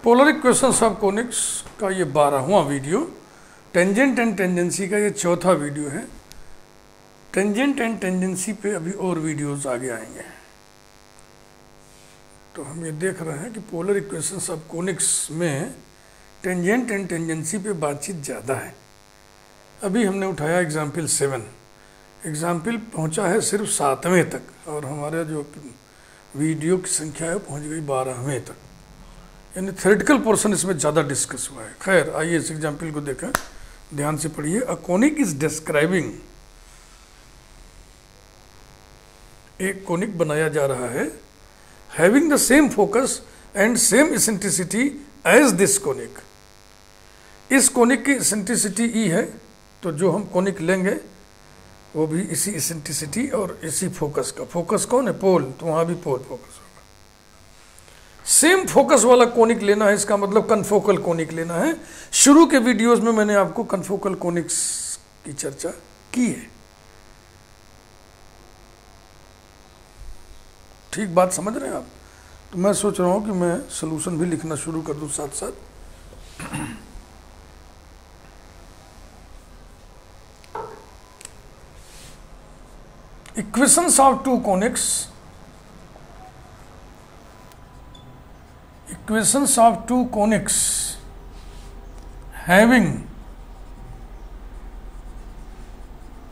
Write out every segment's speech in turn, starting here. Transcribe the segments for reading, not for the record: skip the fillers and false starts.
Polar equations of conics का ये 12वां video, tangent and tangency का ये चौथा वीडियो है। टेंजेंट एंड टेंजेंसी पे अभी और वीडियोस आगे आएंगे। तो हम ये देख रहे हैं कि पोलर इक्वेशंस ऑफ कोनिक्स में टेंजेंट एंड टेंजेंसी पे बातचीत ज़्यादा है। अभी हमने उठाया एग्जाम्पल 7, एग्जाम्पल पहुंचा है सिर्फ 7वें तक और हमारा जो वीडियो की संख्या है पहुंच गई 12वें तक, यानी थ्योरेटिकल पोर्शन इसमें ज़्यादा डिस्कस हुआ है। खैर आइए इस एग्जाम्पल को देखें, ध्यान से पढ़िए। अ कोनिक इज डिस्क्राइबिंग, एक कोनिक बनाया जा रहा है, having the same focus and same eccentricity as this conic. इस कोनिक की इसेंट्रिसिटी ई है, तो जो हम कोनिक लेंगे वो भी इसी इसेंट्रिसिटी और इसी फोकस का। फोकस कौन है? पोल, तो वहाँ भी पोल फोकस होगा। सेम फोकस वाला कोनिक लेना है, इसका मतलब कन्फोकल कोनिक लेना है। शुरू के वीडियोस में मैंने आपको कन्फोकल कोनिक्स की चर्चा की है। ठीक बात समझ रहे हैं आप? तो मैं सोच रहा हूँ कि मैं सॉल्यूशन भी लिखना शुरू कर दूँ साथ साथ। Equations of two conics, equations of two conics having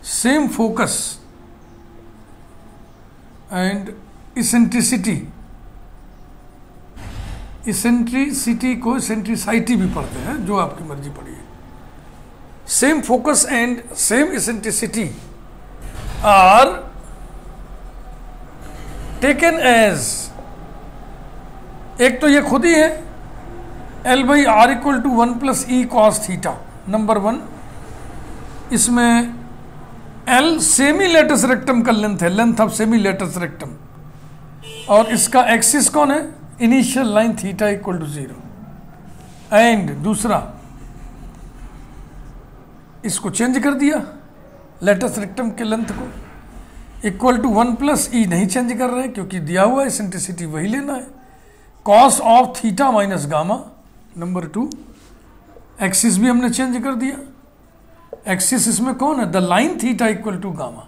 same focus and eccentricity, eccentricity को इसेंट्रिसाइटी भी पढ़ते हैं, जो आपकी मर्जी पढ़िए। Same focus and same eccentricity are taken as, एक तो ये खुद ही है L by r equal to 1 plus e cos theta, number 1। इसमें L सेमी लेटस रेक्टम का लेंथ है, length of semi latus rectum, और इसका एक्सिस कौन है? Initial line theta equal to 0। And दूसरा, इसको चेंज कर दिया, लेटस रेक्टम के लेंथ को, इक्वल टू 1 प्लस ई नहीं चेंज कर रहे हैं क्योंकि दिया हुआ है, इसेंट्रिसिटी वही लेना है, cos of theta minus gamma. Number 2, axis भी हमने चेंज कर दिया, एक्सिस इसमें कौन है? The line theta equal to gamma.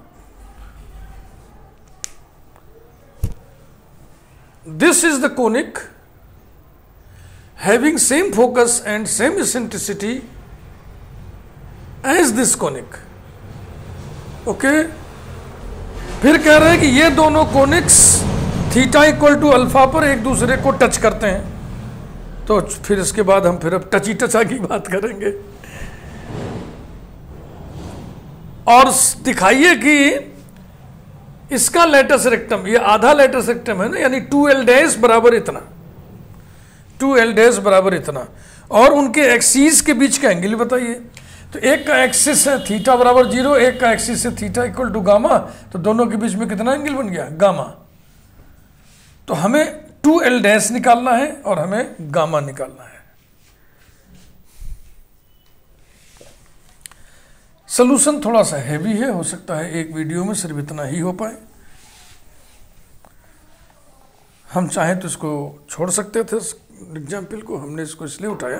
This is the conic having same focus and same eccentricity as this conic. Okay, फिर कह रहे हैं कि ये दोनों conics theta equal to alpha पर एक दूसरे को टच करते हैं। तो फिर इसके बाद हम फिर अब टची टचा की बात करेंगे और दिखाइए कि इसका लेटस रेक्टम, ये आधा लेटस रेक्टम है ना, यानी 2L डैश बराबर इतना, 2L डैश बराबर इतना, और उनके एक्सिस के बीच का एंगल बताइए। तो एक का एक्सिस है थीटा बराबर 0, एक का एक्सिस है थीटा इक्वल टू गामा, तो दोनों के बीच में कितना एंगल बन गया? गामा। तो हमें 2L डैश निकालना है और हमें गामा निकालना है। सॉल्यूशन थोड़ा सा हैवी है, हो सकता है एक वीडियो में सिर्फ इतना ही हो पाए। हम चाहें तो इसको छोड़ सकते थे एग्जाम्पल को, हमने इसको इसलिए उठाया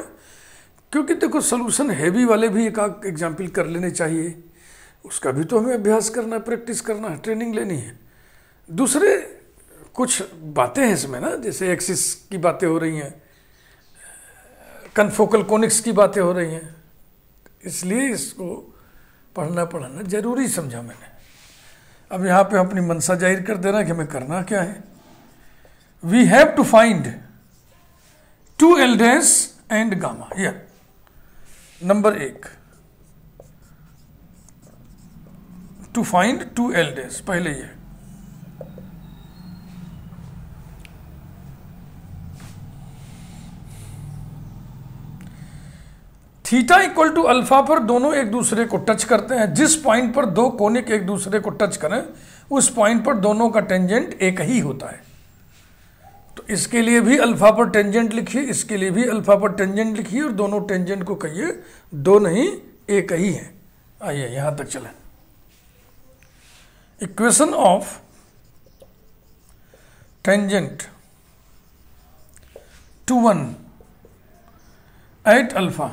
क्योंकि देखो सॉल्यूशन हैवी वाले भी एक आध एग्जाम्पल कर लेने चाहिए, उसका भी तो हमें अभ्यास करना है, प्रैक्टिस करना है, ट्रेनिंग लेनी है। दूसरे कुछ बातें हैं इसमें ना, जैसे एक्सिस की बातें हो रही हैं, कन्फोकल कोनिक्स की बातें हो रही हैं, इसलिए इसको पढ़ना जरूरी समझा मैंने। अब यहाँ पे अपनी मनसा जाहिर कर देना कि हमें करना क्या है। We have to find 2L dash and gamma. या number 1, to find 2L dash, पहले ये थीटा इक्वल टू अल्फा पर दोनों एक दूसरे को टच करते हैं। जिस पॉइंट पर दो कोनिक एक दूसरे को टच करें उस पॉइंट पर दोनों का टेंजेंट एक ही होता है। तो इसके लिए भी अल्फा पर टेंजेंट लिखिए, इसके लिए भी अल्फा पर टेंजेंट लिखिए, और दोनों टेंजेंट को कहिए दो नहीं एक ही है। आइए यहां तक चलें। Equation of tangent to one at alpha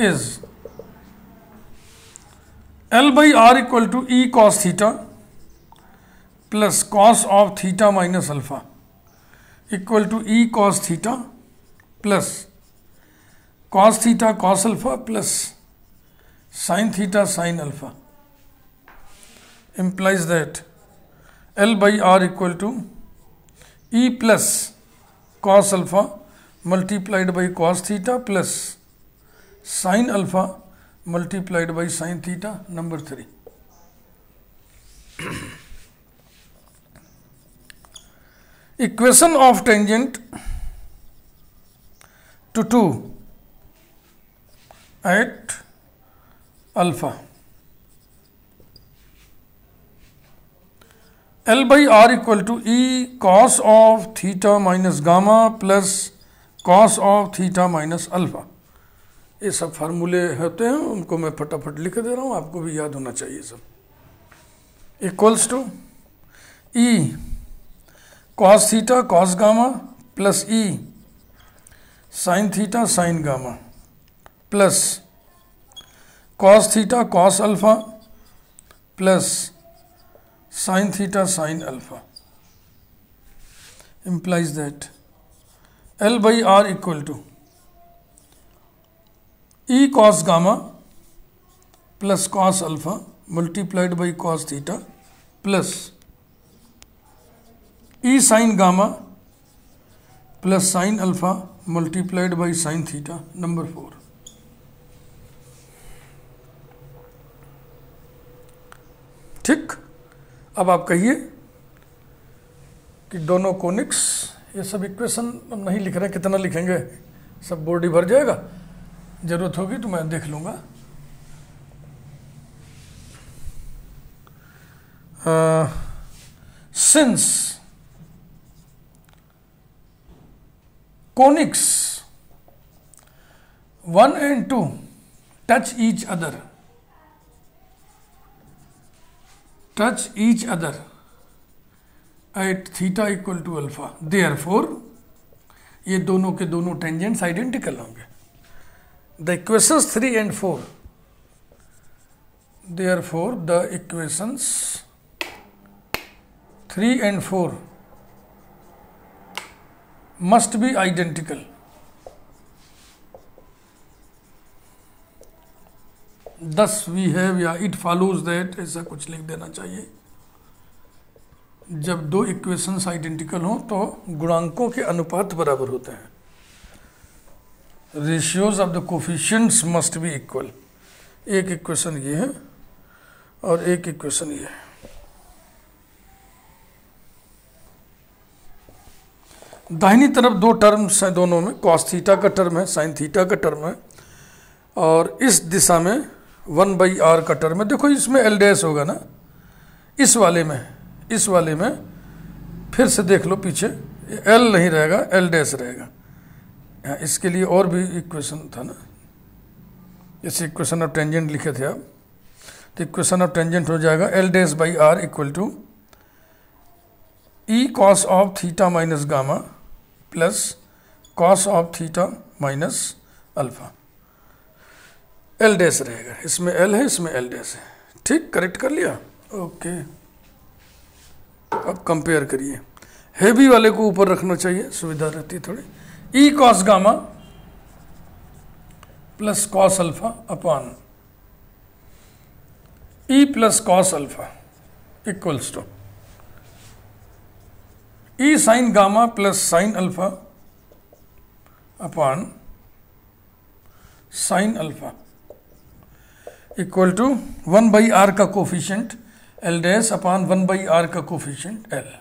is L by R equal to E cos theta plus cos of theta minus alpha equal to E cos theta plus cos theta cos alpha plus sin theta sin alpha implies that L by R equal to E plus cos alpha multiplied by cos theta plus sin alpha multiplied by sin theta. Number 3. Equation of tangent to 2 at alpha. L by R equal to E cos of theta minus gamma plus cos of theta minus alpha. ये सब फार्मूले होते हैं, उनको मैं फटाफट लिख दे रहा हूँ, आपको भी याद होना चाहिए सब. Equals to e cos theta cos gamma plus e sine theta sine gamma plus cos theta cos alpha plus sine theta sine alpha implies that L by R equal to E cos gamma plus cos alpha multiplied by cos theta plus E sin gamma plus sin alpha multiplied by sin theta. Number 4. ठीक. अब आप कहिए कि दोनों conics, ये सब equation हम नहीं लिख रहे, कितना लिखेंगे, सब बोर्ड ही भर जाएगा. जरूरत होगी तो मैं देख लूँगा. Since conics 1 and 2 touch each other at theta equal to alpha, therefore ये दोनों के दोनों टेंजेंट्स आइडेंटिकल होंगे. The equations 3 and 4, therefore the equations 3 and 4 must be identical. Thus we have, या it follows that, ऐसा कुछ लिख देना चाहिए. जब दो इक्वेशंस आइडेंटिकल हों तो गुणांकों के अनुपात बराबर होते हैं. Ratios of the coefficients must be equal. एक इक्वेशन ये है और एक इक्वेशन ये है. दाहिनी तरफ दो टर्म्स हैं, दोनों में कॉस थीटा का टर्म है, साइन थीटा का टर्म है, और इस दिशा में 1/r का टर्म है. देखो इसमें एल डैश होगा ना, इस वाले में फिर से देख लो पीछे, एल नहीं रहेगा, एल डैश रहेगा. इसके लिए और भी इक्वेशन था ना, जैसे इक्वेशन ऑफ टेंजेंट लिखे थे आप, तो इक्वेशन ऑफ टेंजेंट हो जाएगा L dash by r equal to e cos of theta minus gamma plus cos of theta minus alpha. L dash रहेगा, इसमें एल है, इसमें एल डैश है. ठीक, करेक्ट कर लिया. ओके, अब कंपेयर करिए. हैवी वाले को ऊपर रखना चाहिए, सुविधा रहती है थोड़ी. E cos gamma plus cos alpha upon e plus cos alpha equals to e sine gamma plus sine alpha upon sine alpha equal to 1/r का coefficient L dash upon 1/r का कोफिशिएंट एल.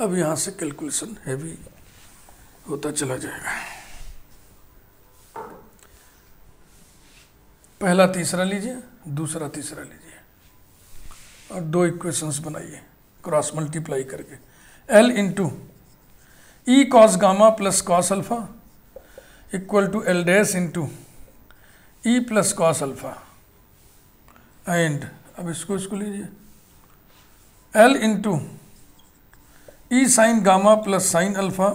अब यहां से calculation heavy होता चला जाएगा. पहला तीसरा लीजिए, दूसरा तीसरा लीजिए और दो इक्वेशंस बनाइए क्रॉस मल्टीप्लाई करके. L into e cos gamma plus cos alpha equal to L dash into e plus cos alpha and अब इसको लीजिए L into e sine gamma plus sine alpha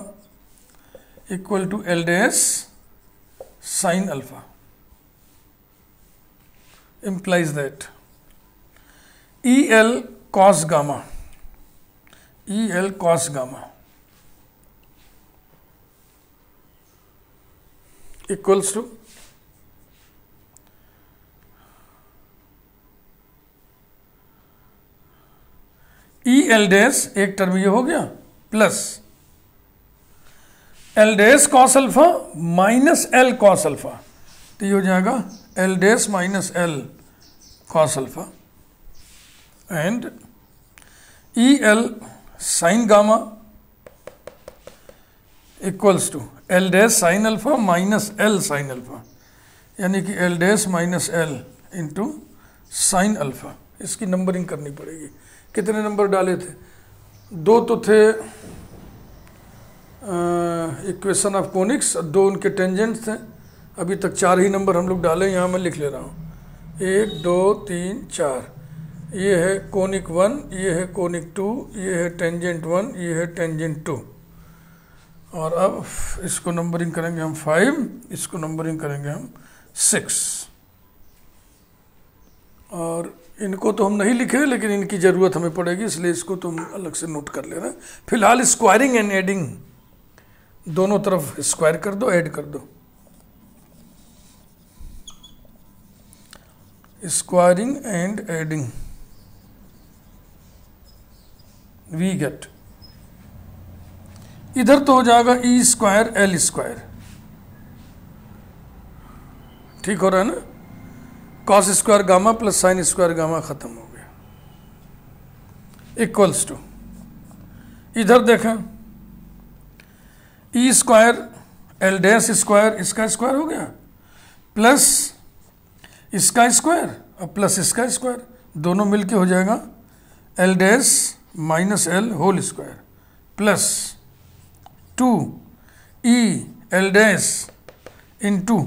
equal to L dash sine alpha implies that EL cos gamma equals to EL dash, एक term ये हो गया, plus L dash cos alpha minus L cos alpha, तो ये हो जाएगा L dash minus L cos alpha and EL sine gamma equals to L dash sine alpha minus L sine alpha, यानी कि L dash minus L into sine alpha. इसकी numbering करनी पड़ेगी। कितने नंबर डाले थे? 2 तो थे इक्वेशन ऑफ कोनिक्स, 2 उनके टेंजेंट्स थे। अभी तक 4 ही नंबर हम लोग डाले, यहाँ मैं लिख ले रहा हूँ 1 2 3 4। ये है कोनिक 1, ये है कोनिक 2, ये है टेंजेंट 1, ये है टेंजेंट 2। और अब इसको नंबरिंग करेंगे हम 5, इसको नंबरिंग करेंगे हम 6। और इनको तो हम नहीं लिखे, लेकिन इनकी ज़रूरत हमें पड़ेगी, इसलिए इसको तुम अलग से नोट कर लेना। फिलहाल स्क्वायरिंग एंड एडिंग दोनों तरफ स्क्वायर कर दो, ऐड कर दो। Squaring and adding we get, इधर तो हो जाएगा ई स्क्वायर एल स्क्वायर, ठीक हो रहा है ना। Cos square gamma plus sine square gamma खत्म हो गया, इक्वल्स टू, इधर देखें E square L dash square, इसका स्क्वायर हो गया, प्लस इसका स्क्वायर और प्लस इसका स्क्वायर, दोनों मिलके हो जाएगा L dash minus L whole square plus 2 e L dash into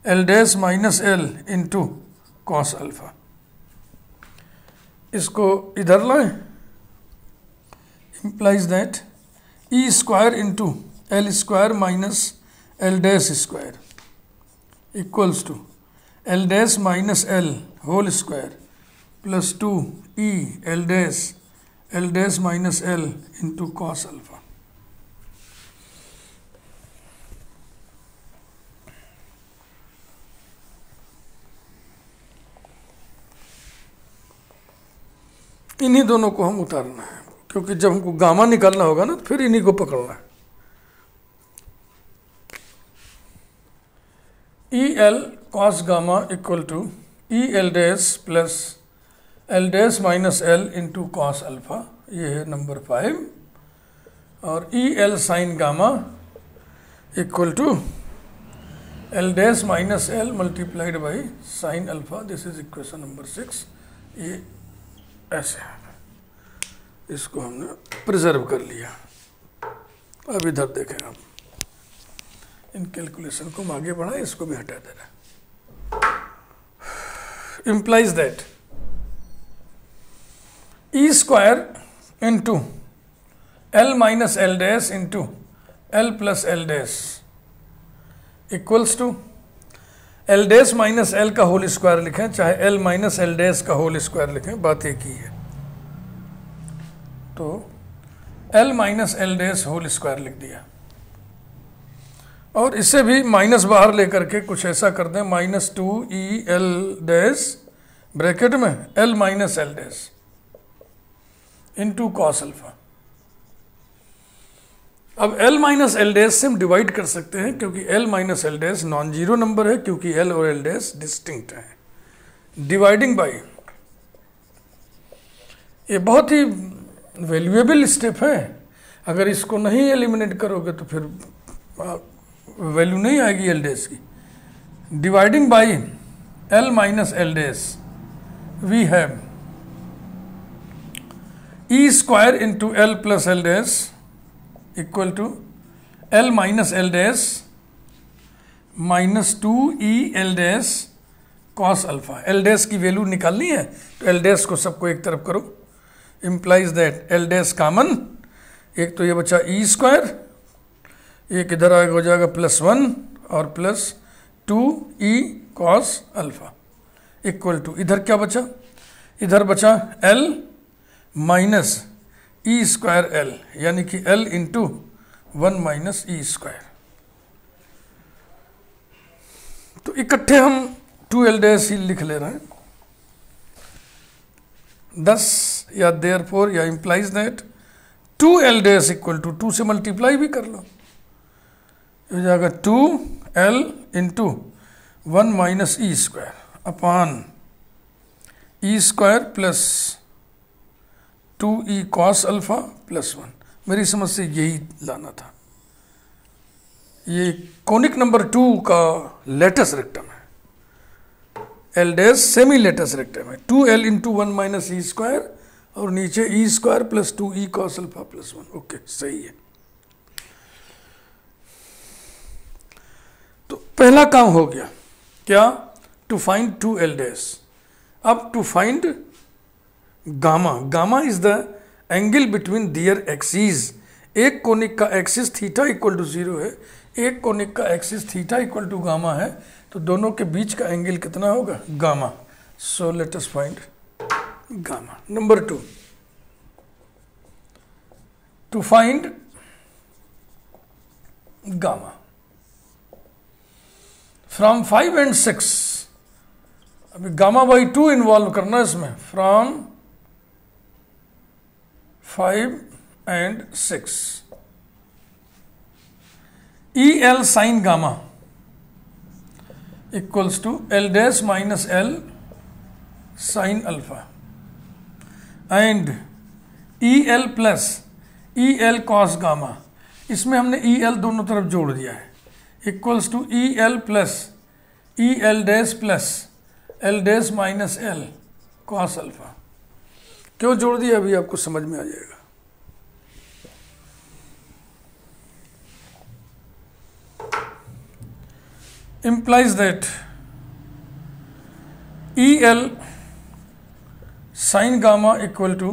L dash minus L into cos alpha. इसको इधर लाएं, implies that e square into L square minus L dash square equals to L dash minus L whole square plus 2 e L dash minus L into cos alpha. इन्हीं दोनों को हम उतारना है, क्योंकि जब हमको गामा निकालना होगा ना, तो फिर इन्हीं को पकड़ना है। E L cos gamma equal to e L dash plus L dash minus L into cos alpha, ये है नंबर 5। और e L sine gamma equal to L dash minus L multiplied by sine alpha, this is equation number 6। ये ऐसे है, इसको हमने preserve कर लिया। अब इधर देखें, आप इन कैलकुलेशन को हम आगे बढ़ाएं, इसको भी हटा दे रहे। implies that e square into L minus L dash into L plus L dash equals to L dash minus L का होल स्क्वायर लिखें, चाहे एल माइनस एल डैश का होल स्क्वायर लिखें, बात एक ही है। तो L minus L dash whole square लिख दिया, और इसे भी माइनस बाहर लेकर के कुछ ऐसा कर दें, -2 ई एल डैश ब्रैकेट में L minus L dash into cos alpha. अब एल माइनस एल डैश से हम डिवाइड कर सकते हैं, क्योंकि L minus L dash non zero number है, क्योंकि एल और एल डैश डिस्टिंक्ट है। डिवाइडिंग बाई, ये बहुत ही वैल्यूएबल स्टेप है। अगर इसको नहीं एलिमिनेट करोगे तो फिर वैल्यू नहीं आएगी एल डैश की। Dividing by L minus L dash we have e square into L plus L dash equal to L minus L dash -2 e L dash cos alpha. L dash की value निकालनी है, तो L dash को सबको एक तरफ करो, implies that L dash common एक तो ये बचा ई स्क्वायर, एक इधर आगे हो जाएगा +1 और +2e cos alpha equal to, इधर क्या बचा, इधर बचा l minus E square L, यानी कि l into 1 minus E square. तो इकट्ठे हम 2l डैश ही लिख ले रहे हैं, thus या therefore या implies that 2l dash equal to 2 से मल्टीप्लाई भी कर लो, हो जाएगा 2l इंटू 1 माइनस ई स्क्वायर अपॉन ई square plus 2e cos alpha +1। मेरी समझ से यही लाना था। ये कोनिक नंबर 2 का लेटेस्ट रेक्टम है, L dash semi latus rectum है, 2l इंटू 1 माइनस ई स्क्वायर और नीचे E square plus 2e cos alpha +1। Okay, सही है। तो पहला काम हो गया क्या, टू फाइंड 2l डैश। अब to find gamma, gamma is the angle between their axis. एक कोनिक का एक्सिस थीटा इक्वल टू 0 है, एक कोनिक का axis theta equal to gamma है, तो दोनों के बीच का एंगल कितना होगा, gamma. So let us find gamma. Number 2, to find gamma from 5 and 6। अभी गामा बाई 2 इन्वॉल्व करना है इसमें, from 5 and 6। EL sin gamma equals to L dash minus L sin alpha and EL plus EL cos gamma, इसमें हमने EL दोनों तरफ जोड़ दिया है, equals to EL plus EL dash plus L dash minus L cos alpha. क्यों जोड़ दिया अभी आपको समझ में आ जाएगा। implies that EL sin gamma equal to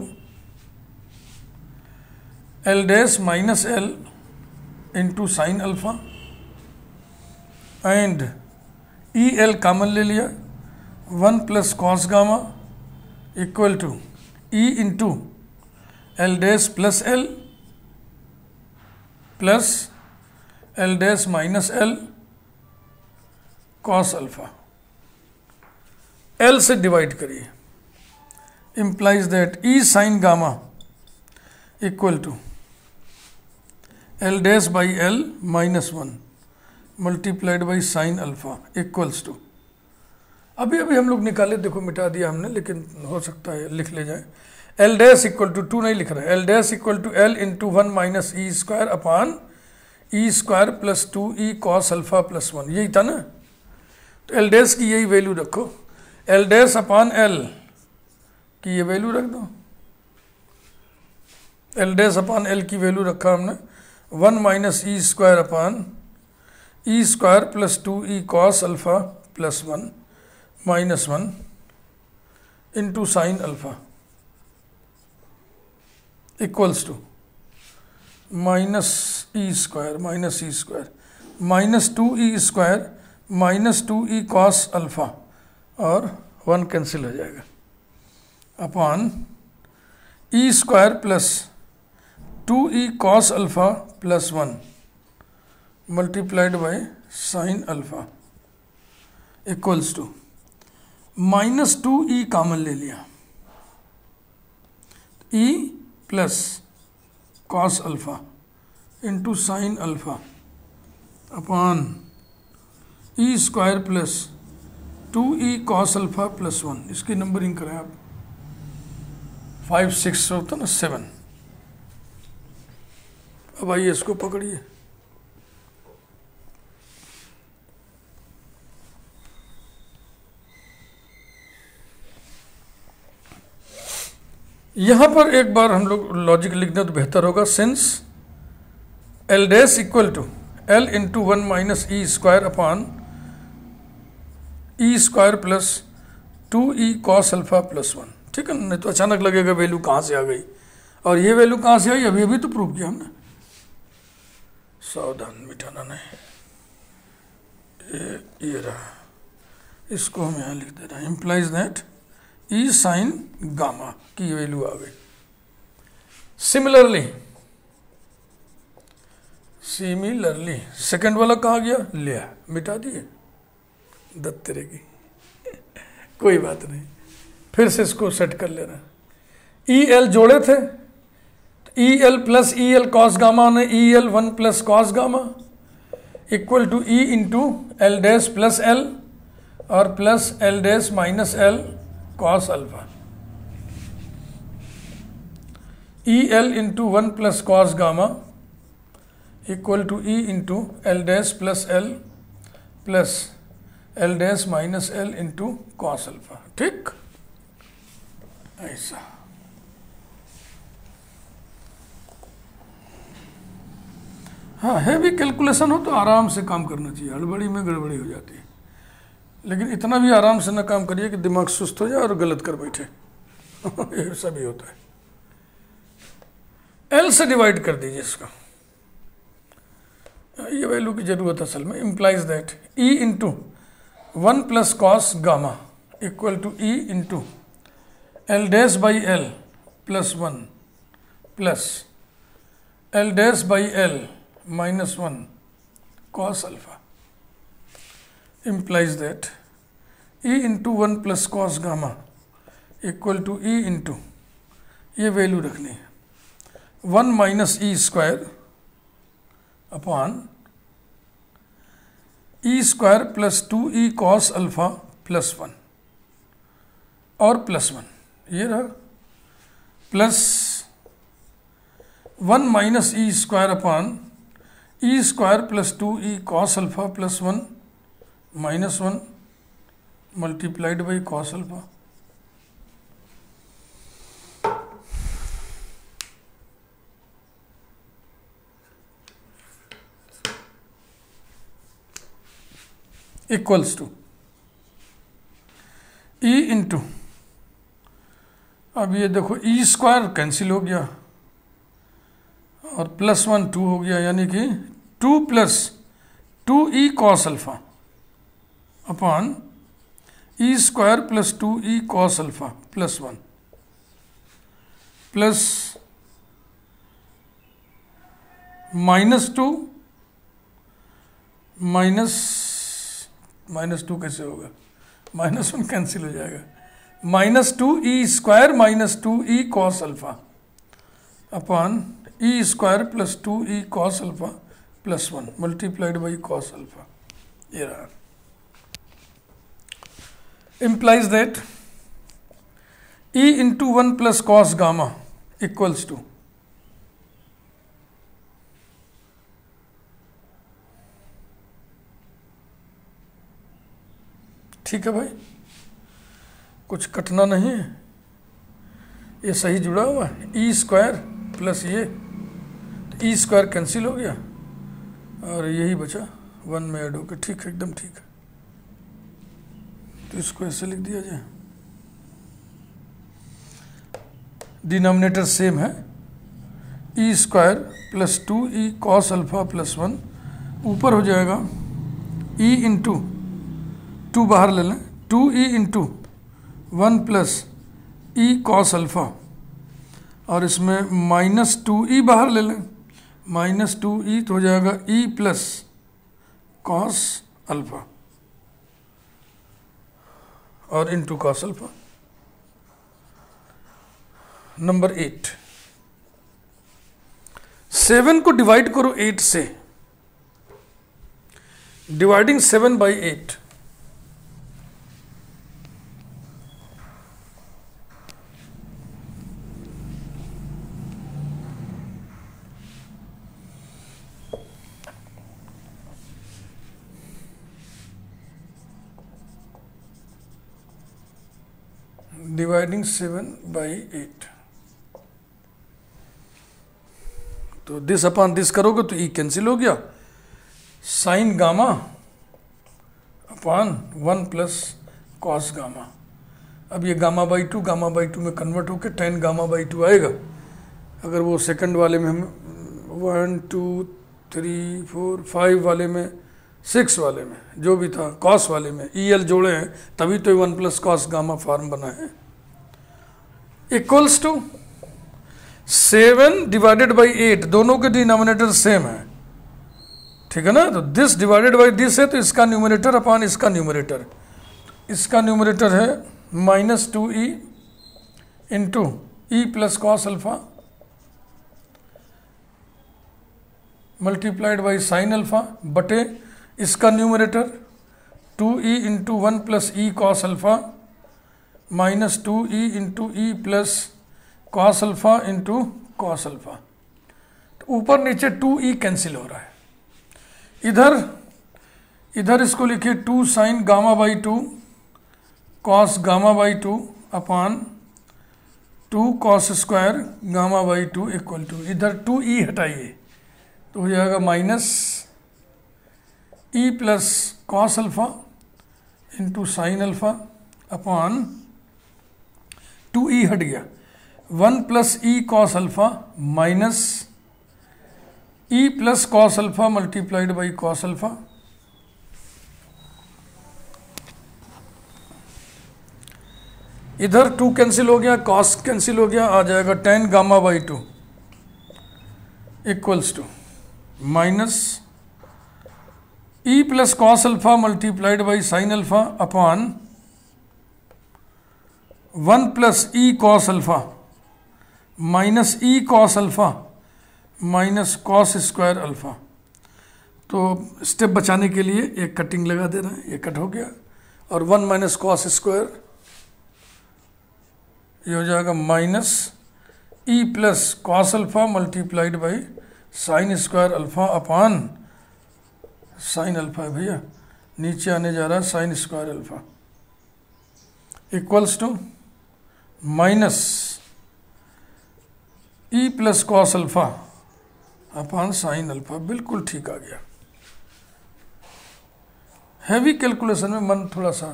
L dash minus L into sin alpha and EL common ले लिया, 1 plus cos gamma equal to E into L dash plus L plus L dash minus L cos alpha. L से divide करिए, implies that E sin gamma equal to L dash by L minus 1 multiplied by sin alpha equals to, अभी हम लोग निकाले, देखो मिटा दिया हमने, लेकिन हो सकता है लिख ले जाए। L डैश इक्वल टू 2 नहीं लिख रहा है, L dash equal to L into 1 minus E square upon E square plus 2e cos alpha +1, यही था ना। तो L डैश की यही वैल्यू रखो, L डैश अपॉन L की ये वैल्यू रख दो, L डैश अपॉन L की वैल्यू रखा हमने 1 minus E square upon E square plus 2e cos alpha +1 minus 1 into sine alpha equals to minus E square minus 2e square minus 2e cos alpha और 1 cancel हो जाएगा upon E square plus 2e cos alpha +1 multiplied by sine alpha equals to minus 2e common ले लिया, e plus cos alpha into sine alpha upon ई square plus 2e cos alpha +1। इसकी numbering करें आप, 5 6 होता ना 7। अब आइए इसको पकड़िए, यहां पर एक बार हम लोग लॉजिक लिख दें तो बेहतर होगा। Since L dash equal to L into 1 minus E square upon E square plus 2e cos alpha +1, ठीक है ना। नहीं तो अचानक लगेगा वैल्यू कहाँ से आ गई। और ये वैल्यू कहाँ से आई, अभी अभी तो प्रूव किया हमने। सावधान, मिटाना नहीं, ये रहा, इसको हम यहाँ लिख दे रहे हैं। Implies that E sine gamma की वैल्यू आ गई। सिमिलरली सेकंड वाला कहाँ गया, लिया, मिटा दिए, दत्त तेरे की कोई बात नहीं, फिर से इसको सेट कर लेना। ई एल जोड़े थे, E L plus E L cos gamma ने E L 1 plus cos gamma equal to E into L dash plus L और plus L dash minus L cos alpha. E L into 1 plus cos gamma equal to E into L dash plus L dash minus L into cos alpha. ठीक, ऐसा। हाँ, heavy calculation हो तो आराम से काम करना चाहिए, हड़बड़ी में गड़बड़ी हो जाती है, लेकिन इतना भी आराम से ना काम करिए कि दिमाग सुस्त हो जाए और गलत कर बैठे ये सभी होता है। एल से डिवाइड कर दीजिए इसका, ये वैल्यू की जरूरत असल में। Implies that E into 1 plus cos gamma equal to E into L dash by L plus 1 plus L dash by L minus 1 cos alpha. Implies that E into 1 plus cos gamma equal to E into, ये value रखनी है, 1 minus ई square upon ई square plus 2e cos alpha plus 1 और plus 1, ये रहा, plus 1 minus E square upon E square plus 2e cos alpha plus 1 minus 1 multiplied by cos alpha. Equals to E into, अब ये देखो E square cancel हो गया और plus 1 2 हो गया, यानी कि 2 plus 2e cos alpha upon ई square plus 2e cos alpha plus 1 plus minus 2 minus 2 कैसे होगा, माइनस 1 कैंसिल हो जाएगा, minus 2e square minus 2e cos alpha upon E square plus 2e cos alpha plus 1 multiplied by cos alpha. ये रहा। implies that e into 1 plus cos gamma equals to ठीक है भाई, कुछ कटना नहीं है, ये सही जुड़ा हुआ है। ई स्क्वायर प्लस ये, तो ई स्क्वायर कैंसिल हो गया और यही बचा 1 में ऐड होकर। ठीक है, एकदम ठीक है। तो इसको ऐसे लिख दिया जाए, डिनोमिनेटर सेम है, E square plus 2e cos alpha plus 1, ऊपर हो जाएगा e इंटू 2 बाहर ले लें, 2e into 1 plus e cos alpha, और इसमें माइनस 2e बाहर ले लें, माइनस 2e तो हो जाएगा e प्लस कॉस अल्फा और इंटू कॉस अल्फा। नंबर 8, 7 को डिवाइड करो 8 से, डिवाइडिंग 7 बाई 8, डिवाइडिंग 7 बाई 8, तो दिस अपॉन दिस करोगे तो ई कैंसिल हो गया, sign gamma upon 1 plus cos gamma. अब ये गामा बाई 2 में कन्वर्ट होकर tan गामा बाई 2 आएगा, अगर वो सेकंड वाले में हम 1 2 3 4 5 वाले में 6 वाले में जो भी था कॉस वाले में EL जोड़े हैं तभी तो 1 प्लस कॉस गामा फॉर्म बना है, इक्वल्स टू 7 डिवाइडेड बाई 8, दोनों के डिनोमिनेटर सेम है, ठीक है ना। तो दिस डिवाइडेड बाई दिस है तो इसका न्यूमरेटर अपॉन इसका न्यूमरेटर, इसका न्यूमरेटर है -2e into e plus cos alpha multiplied by sine alpha बटे इसका numerator 2e into 1 plus e cos alpha -2e into e plus cos alpha into cos alpha. तो ऊपर नीचे 2e कैंसिल हो रहा है, इधर इसको लिखिए 2 sine gamma by 2 cos gamma by 2 upon 2 cos square gamma by 2 equal to, इधर 2e हटाइए तो हो जाएगा minus e plus cos alpha into sine alpha upon 2e हट गया 1 plus e cos alpha minus e plus cos alpha multiplied by cos alpha, इधर 2 cancel हो गया, कॉस कैंसिल हो गया, आ जाएगा 10 gamma by 2 equals to minus e plus cos alpha multiplied by sine alpha upon 1 plus e cos alpha minus e cos alpha minus cos square alpha. तो step बचाने के लिए एक कटिंग लगा दे रहे हैं, ये कट हो गया और 1 माइनस कॉस स्क्वायर ये हो जाएगा minus e plus cos alpha multiplied by sine square alpha upon sine alpha है भैया, नीचे आने जा रहा है sine square alpha equals to minus e plus cos alpha upon sine alpha. बिल्कुल ठीक आ गया। हैवी कैलकुलेशन में मन थोड़ा सा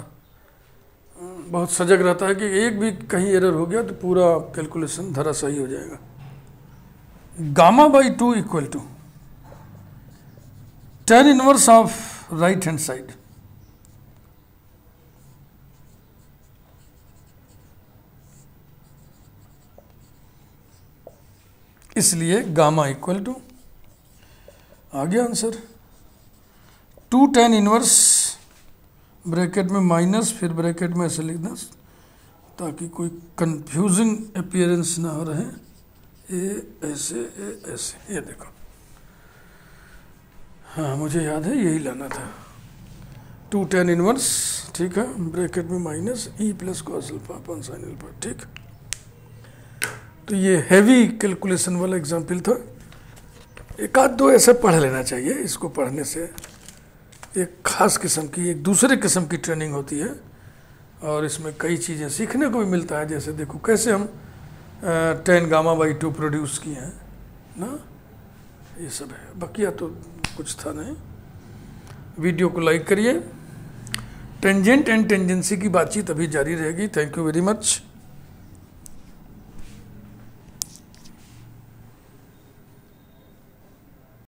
बहुत सजग रहता है कि एक भी कहीं एरर हो गया तो पूरा कैलकुलेशन धराशायी हो जाएगा। Gamma by 2 equal to tan inverse of right hand side, इसलिए गामा इक्वल टू आ गया आंसर 2 tan इनवर्स ब्रैकेट में माइनस फिर ब्रैकेट में ऐसे लिखना ताकि कोई कंफ्यूजिंग अपीयरेंस ना हो रहे, ए ऐसे ये देखो, हाँ मुझे याद है यही लाना था 2 tan इनवर्स, ठीक है, ब्रैकेट में minus e plus cos alpha upon sine alpha, ठीक। तो ये हैवी कैलकुलेशन वाला एग्जाम्पल था, एक आध दो ऐसे पढ़ लेना चाहिए। इसको पढ़ने से एक खास किस्म की एक दूसरे किस्म की ट्रेनिंग होती है और इसमें कई चीज़ें सीखने को भी मिलता है। जैसे देखो कैसे हम tan गामा बाई 2 प्रोड्यूस किए हैं ना, ये सब है। बकिया तो कुछ था नहीं। वीडियो को लाइक करिए। टेंजेंट एंड टेंजेंसी की बातचीत अभी जारी रहेगी। Thank you very much.